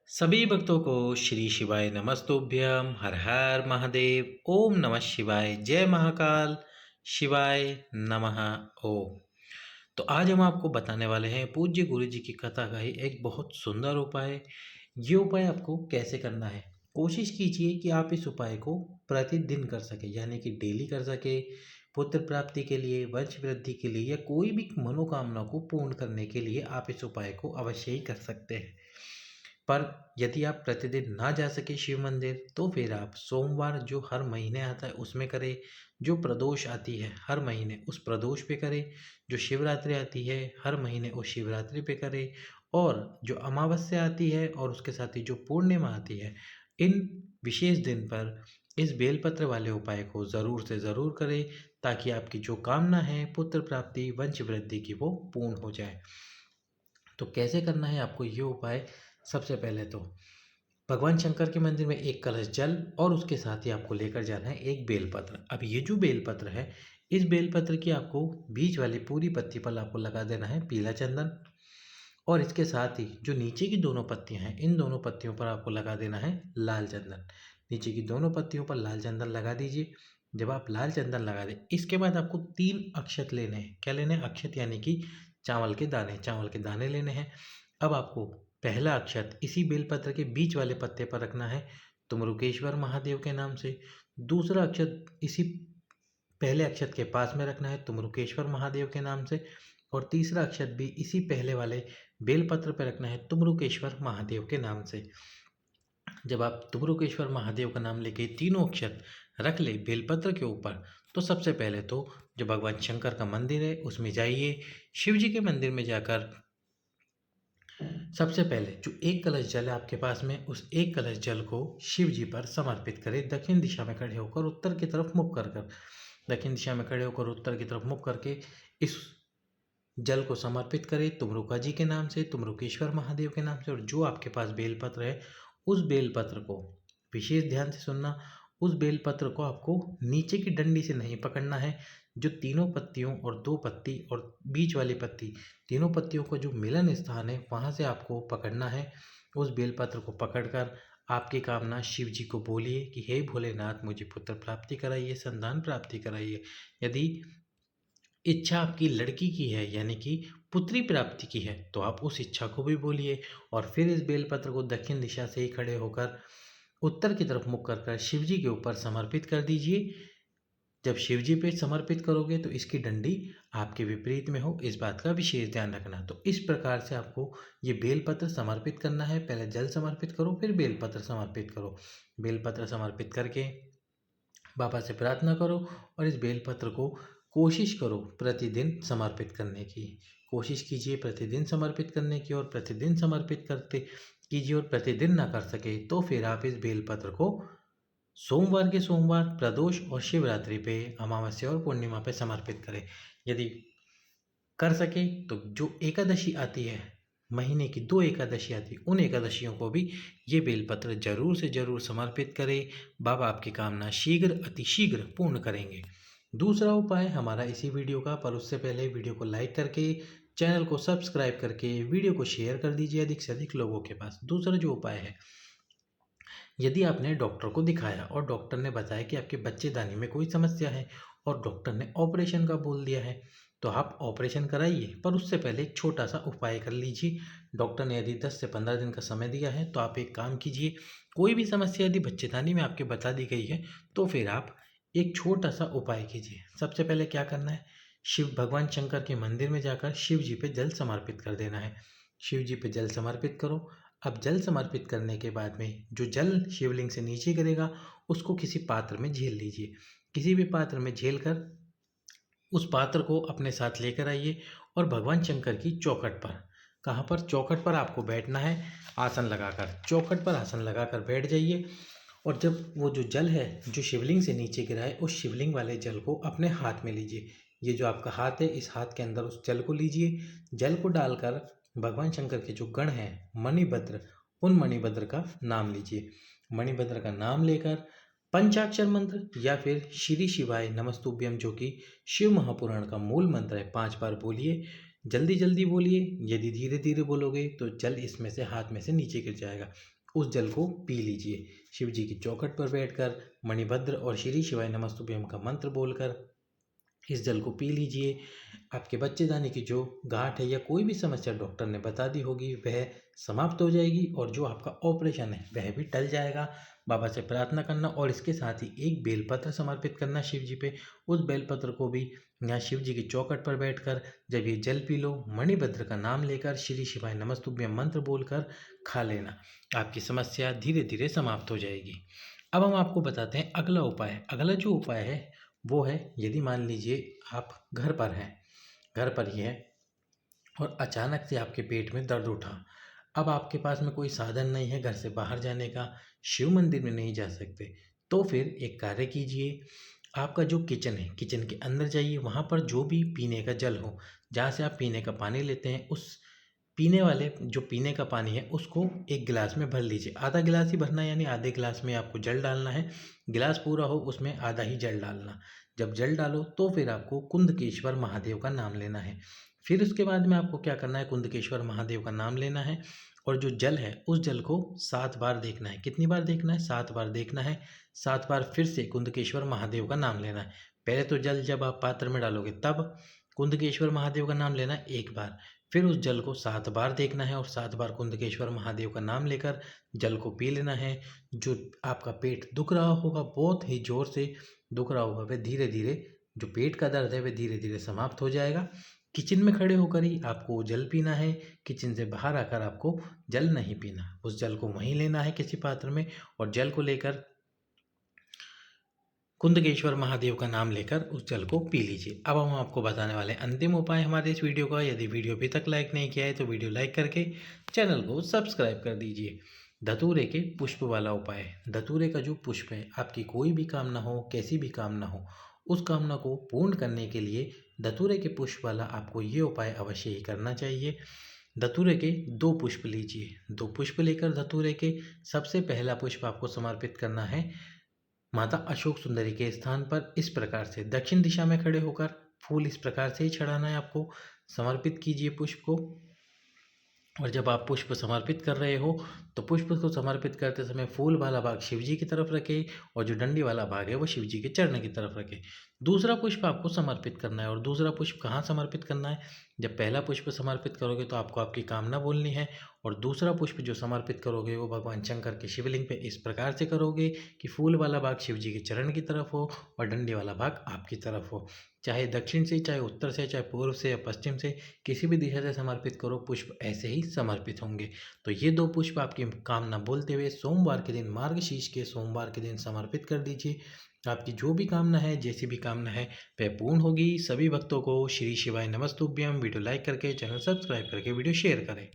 सभी भक्तों को श्री शिवाय नमस्तुभ्यम हर हर महादेव ओम नमः शिवाय जय महाकाल शिवाय नमः ओम। तो आज हम आपको बताने वाले हैं पूज्य गुरु जी की कथा का ही एक बहुत सुंदर उपाय। ये उपाय आपको कैसे करना है, कोशिश कीजिए कि आप इस उपाय को प्रतिदिन कर सके, यानी कि डेली कर सके। पुत्र प्राप्ति के लिए, वंश वृद्धि के लिए या कोई भी मनोकामना को पूर्ण करने के लिए आप इस उपाय को अवश्य ही कर सकते हैं। पर यदि आप प्रतिदिन ना जा सके शिव मंदिर तो फिर आप सोमवार जो हर महीने आता है उसमें करें, जो प्रदोष आती है हर महीने उस प्रदोष पे करें, जो शिवरात्रि आती है हर महीने उस शिवरात्रि पे करें, और जो अमावस्या आती है और उसके साथ ही जो पूर्णिमा आती है, इन विशेष दिन पर इस बेलपत्र वाले उपाय को ज़रूर से ज़रूर करें, ताकि आपकी जो कामना है पुत्र प्राप्ति वंश वृद्धि की वो पूर्ण हो जाए। तो कैसे करना है आपको ये उपाय? सबसे पहले तो भगवान शंकर के मंदिर में एक कलश जल और उसके साथ ही आपको लेकर जाना है एक बेलपत्र। अब ये जो बेलपत्र है, इस बेलपत्र की आपको बीच वाली पूरी पत्ती पर आपको लगा देना है पीला चंदन, और इसके साथ ही जो नीचे की दोनों पत्तियां हैं इन दोनों पत्तियों पर आपको लगा देना है लाल चंदन। नीचे की दोनों पत्तियों पर लाल चंदन लगा दीजिए। जब आप लाल चंदन लगा दें, इसके बाद आपको 3 अक्षत लेने हैं। क्या लेने हैं? अक्षत यानी कि चावल के दाने, चावल के दाने लेने हैं। अब आपको पहला अक्षत इसी बेलपत्र के बीच वाले पत्ते पर रखना है, तुमरुकेश्वर महादेव के नाम से। दूसरा अक्षत इसी पहले अक्षत के पास में रखना है, तुमरुकेश्वर महादेव के नाम से। और तीसरा अक्षत भी इसी पहले वाले बेलपत्र पर रखना है, तुमरुकेश्वर महादेव के नाम से। जब आप तुमरुकेश्वर महादेव का नाम लेके तीनों अक्षत रख ले बेलपत्र के ऊपर, तो सबसे पहले तो जो भगवान शंकर का मंदिर है उसमें जाइए। शिव जी के मंदिर में जाकर सबसे पहले जो एक कलश जल है आपके पास में, उस एक कलश जल को शिव जी पर समर्पित करें। दक्षिण दिशा में खड़े होकर उत्तर की तरफ मुख कर कर दक्षिण दिशा में खड़े होकर उत्तर की तरफ मुख करके इस जल को समर्पित करें तुमरुका जी के नाम से, तुमरुकेश्वर महादेव के नाम से। और जो आपके पास बेलपत्र है उस बेलपत्र को विशेष ध्यान से सुनना, उस बेलपत्र को आपको नीचे की डंडी से नहीं पकड़ना है। जो तीनों पत्तियों और 2 पत्ती और बीच वाली पत्ती, तीनों पत्तियों का जो मिलन स्थान है वहाँ से आपको पकड़ना है। उस बेलपत्र को पकड़कर आपकी कामना शिव जी को बोलिए कि हे भोलेनाथ, मुझे पुत्र प्राप्ति कराइए, संतान प्राप्ति कराइए। यदि इच्छा आपकी लड़की की है, यानी कि पुत्री प्राप्ति की है, तो आप उस इच्छा को भी बोलिए। और फिर इस बेलपत्र को दक्षिण दिशा से ही खड़े होकर उत्तर की तरफ मुख कर शिव जी के ऊपर समर्पित कर दीजिए। जब शिव जी पे समर्पित करोगे तो इसकी डंडी आपके विपरीत में हो, इस बात का विशेष ध्यान रखना। तो इस प्रकार से आपको ये बेलपत्र समर्पित करना है। पहले जल समर्पित करो, फिर बेलपत्र समर्पित करो। बेलपत्र समर्पित करके बाबा से प्रार्थना करो और इस बेलपत्र को कोशिश करो प्रतिदिन समर्पित करने की। कोशिश कीजिए प्रतिदिन समर्पित करने की, और प्रतिदिन समर्पित करते कीजिए। और प्रतिदिन ना कर सके तो फिर आप इस बेलपत्र को सोमवार के सोमवार, प्रदोष और शिवरात्रि पे, अमावस्या और पूर्णिमा पे समर्पित करें। यदि कर सके तो जो एकादशी आती है, महीने की 2 एकादशी आती है, उन एकादशियों को भी ये बेलपत्र जरूर से जरूर समर्पित करें। बाबा आपकी कामना शीघ्र अतिशीघ्र पूर्ण करेंगे। दूसरा उपाय हमारा इसी वीडियो का, पर उससे पहले वीडियो को लाइक करके, चैनल को सब्सक्राइब करके वीडियो को शेयर कर दीजिए अधिक से अधिक लोगों के पास। दूसरा जो उपाय है, यदि आपने डॉक्टर को दिखाया और डॉक्टर ने बताया कि आपके बच्चेदानी में कोई समस्या है और डॉक्टर ने ऑपरेशन का बोल दिया है, तो आप ऑपरेशन कराइए, पर उससे पहले एक छोटा सा उपाय कर लीजिए। डॉक्टर ने यदि 10 से 15 दिन का समय दिया है तो आप एक काम कीजिए। कोई भी समस्या यदि बच्चेदानी में आपके बता दी गई है तो फिर आप एक छोटा सा उपाय कीजिए। सबसे पहले क्या करना है, शिव भगवान शंकर के मंदिर में जाकर शिव जी पे जल समर्पित कर देना है। शिव जी पे जल समर्पित करो। अब जल समर्पित करने के बाद में जो जल शिवलिंग से नीचे गिरेगा उसको किसी पात्र में झेल लीजिए। किसी भी पात्र में झेल कर उस पात्र को अपने साथ लेकर आइए और भगवान शंकर की चौखट पर, कहाँ पर? चौखट पर आपको बैठना है आसन लगाकर। चौखट पर आसन लगाकर बैठ जाइए। और जब वो जो जल है जो शिवलिंग से नीचे गिरा है, उस शिवलिंग वाले जल को अपने हाथ में लीजिए। ये जो आपका हाथ है, इस हाथ के अंदर उस जल को लीजिए। जल को डालकर भगवान शंकर के जो गण हैं मणिभद्र, उन मणिभद्र का नाम लीजिए। मणिभद्र का नाम लेकर पंचाक्षर मंत्र या फिर श्री शिवाय नमस्तुभ्यम, जो कि शिव महापुराण का मूल मंत्र है, 5 बार बोलिए। जल्दी जल्दी बोलिए। यदि धीरे धीरे बोलोगे तो जल इसमें से हाथ में से नीचे गिर जाएगा। उस जल को पी लीजिए। शिव जी की चौखट पर बैठकर मणिभद्र और श्री शिवाय नमस्तुभ्यम का मंत्र बोलकर इस जल को पी लीजिए। आपके बच्चेदानी की जो गांठ है या कोई भी समस्या डॉक्टर ने बता दी होगी वह समाप्त हो जाएगी और जो आपका ऑपरेशन है वह भी टल जाएगा। बाबा से प्रार्थना करना और इसके साथ ही एक बेलपत्र समर्पित करना शिव जी पे। उस बेलपत्र को भी यहाँ शिव जी की चौखट पर बैठकर जब ये जल पी लो, मणिभद्र का नाम लेकर श्री शिवाय नमस्तुभ्यम मंत्र बोलकर खा लेना, आपकी समस्या धीरे धीरे समाप्त हो जाएगी। अब हम आपको बताते हैं अगला उपाय। अगला जो उपाय है वो है, यदि मान लीजिए आप घर पर हैं, घर पर ही है और अचानक से आपके पेट में दर्द उठा। अब आपके पास में कोई साधन नहीं है घर से बाहर जाने का, शिव मंदिर में नहीं जा सकते, तो फिर एक कार्य कीजिए। आपका जो किचन है, किचन के अंदर जाइए, वहाँ पर जो भी पीने का जल हो, जहाँ से आप पीने का पानी लेते हैं, उस पीने वाले जो पीने का पानी है उसको एक गिलास में भर लीजिए। आधा गिलास ही भरना है, यानी आधे गिलास में आपको जल डालना है। गिलास पूरा हो उसमें आधा ही जल डालना। जब जल डालो तो फिर आपको कुंदकेश्वर महादेव का नाम लेना है। फिर उसके बाद में आपको क्या करना है, कुंदकेश्वर महादेव का नाम लेना है और जो जल है उस जल को 7 बार देखना है। कितनी बार देखना है? 7 बार देखना है। 7 बार फिर से कुंदकेश्वर महादेव का नाम लेना है। पहले तो जल जब आप पात्र में डालोगे तब कुंदकेश्वर महादेव का नाम लेना एक बार, फिर उस जल को 7 बार देखना है और 7 बार कुंदकेश्वर महादेव का नाम लेकर जल को पी लेना है। जो आपका पेट दुख रहा होगा, बहुत ही ज़ोर से दुख रहा होगा, वह धीरे धीरे, जो पेट का दर्द है वह धीरे धीरे समाप्त हो जाएगा। किचन में खड़े होकर ही आपको जल पीना है, किचन से बाहर आकर आपको जल नहीं पीना। उस जल को वहीं लेना है किसी पात्र में और जल को लेकर कुंदकेश्वर महादेव का नाम लेकर उस जल को पी लीजिए। अब हम आपको बताने वाले अंतिम उपाय हमारे इस वीडियो का। यदि वीडियो अभी तक लाइक नहीं किया है तो वीडियो लाइक करके चैनल को सब्सक्राइब कर दीजिए। धतूरे के पुष्प वाला उपाय। धतूरे का जो पुष्प है, आपकी कोई भी कामना हो, कैसी भी कामना हो, उस कामना को पूर्ण करने के लिए धतूरे के पुष्प वाला आपको ये उपाय अवश्य ही करना चाहिए। धतूरे के 2 पुष्प लीजिए। 2 पुष्प लेकर धतूरे के सबसे पहला पुष्प आपको समर्पित करना है माता अशोक सुंदरी के स्थान पर। इस प्रकार से दक्षिण दिशा में खड़े होकर फूल इस प्रकार से ही चढ़ाना है आपको। समर्पित कीजिए पुष्प को और जब आप पुष्प समर्पित कर रहे हो तो पुष्प को समर्पित करते समय फूल वाला भाग शिव जी की तरफ रखें और जो डंडी वाला भाग है वो शिव जी के चरण की तरफ रखें। दूसरा पुष्प आपको समर्पित करना है और दूसरा पुष्प कहाँ समर्पित करना है? जब पहला पुष्प समर्पित करोगे तो आपको आपकी कामना बोलनी है और दूसरा पुष्प जो समर्पित करोगे वो भगवान शंकर के शिवलिंग पे इस प्रकार से करोगे कि फूल वाला भाग शिव जी के चरण की तरफ हो और डंडी वाला भाग आपकी तरफ हो। चाहे दक्षिण से, चाहे उत्तर से, चाहे पूर्व से या पश्चिम से, किसी भी दिशा से समर्पित करो, पुष्प ऐसे ही समर्पित होंगे। तो ये 2 पुष्प आपकी कामना बोलते हुए सोमवार के दिन, मार्गशीर्ष के सोमवार के दिन समर्पित कर दीजिए। आपकी जो भी कामना है, जैसी भी कामना है, वह पूर्ण होगी। सभी भक्तों को श्री शिवाय नमस्तुभ्यम। वीडियो लाइक करके, चैनल सब्सक्राइब करके वीडियो शेयर करें।